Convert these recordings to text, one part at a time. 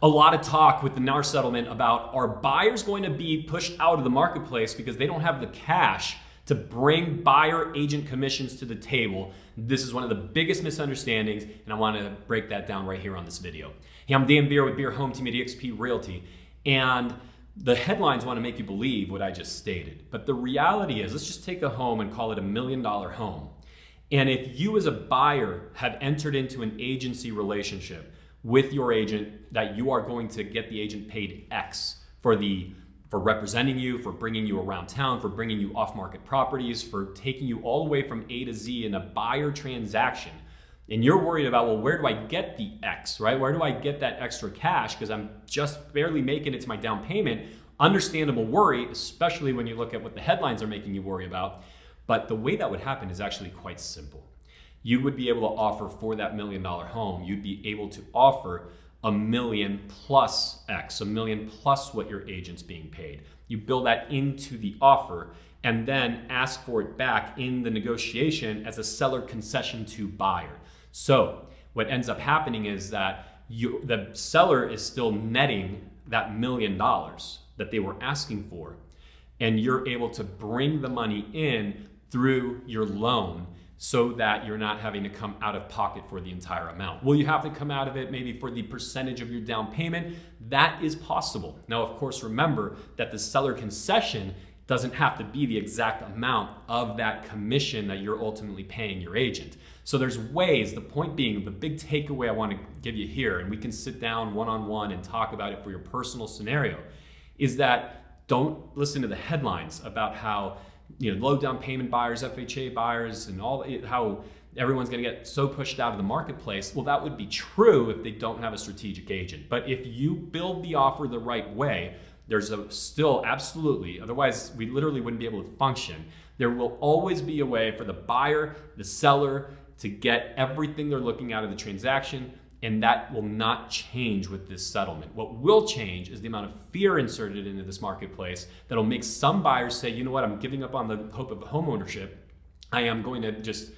A lot of talk with the NAR settlement about, are buyers going to be pushed out of the marketplace because they don't have the cash to bring buyer agent commissions to the table? This is one of the biggest misunderstandings, and I want to break that down right here on this video. Hey, I'm Dan Beer with Beer Home Team at eXp Realty, and the headlines want to make you believe what I just stated. But the reality is, let's just take a home and call it $1 million home. And if you as a buyer have entered into an agency relationship with your agent that you are going to get the agent paid X for representing you, for bringing you around town, for bringing you off-market properties, for taking you all the way from A to Z in a buyer transaction, and you're worried about, well, where do I get the X, right? Where do I get that extra cash because I'm just barely making it to my down payment? Understandable worry, especially when you look at what the headlines are making you worry about. But the way that would happen is actually quite simple. You would be able to offer for that $1 million home, you'd be able to offer $1 million plus X, $1 million plus what your agent's being paid. You build that into the offer and then ask for it back in the negotiation as a seller concession to buyer. So what ends up happening is that the seller is still netting that $1 million that they were asking for, and you're able to bring the money in through your loan so that you're not having to come out of pocket for the entire amount. Will you have to come out of it maybe for the percentage of your down payment? That is possible. Now, of course, remember that the seller concession doesn't have to be the exact amount of that commission that you're ultimately paying your agent. So there's ways, the point being, the big takeaway I want to give you here, and we can sit down one-on-one and talk about it for your personal scenario, is that don't listen to the headlines about how low down payment buyers, FHA buyers, and how everyone's going to get so pushed out of the marketplace. Well, that would be true if they don't have a strategic agent. But if you build the offer the right way, there's still absolutely, otherwise we literally wouldn't be able to function. There will always be a way for the buyer, the seller, to get everything they're looking at in the transaction, and that will not change with this settlement. What will change is the amount of fear inserted into this marketplace that'll make some buyers say, you know what, I'm giving up on the hope of home ownership. I am going to just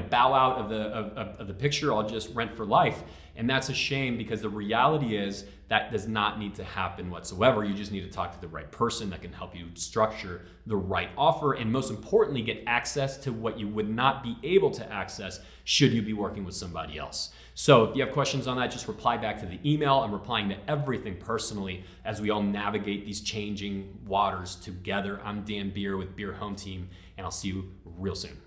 bow out of the picture. I'll just rent for life. And that's a shame, because the reality is that does not need to happen whatsoever. You just need to talk to the right person that can help you structure the right offer, and most importantly, get access to what you would not be able to access should you be working with somebody else. So if you have questions on that, just reply back to the email. I'm replying to everything personally as we all navigate these changing waters together. I'm Dan Beer with Beer Home Team, and I'll see you real soon.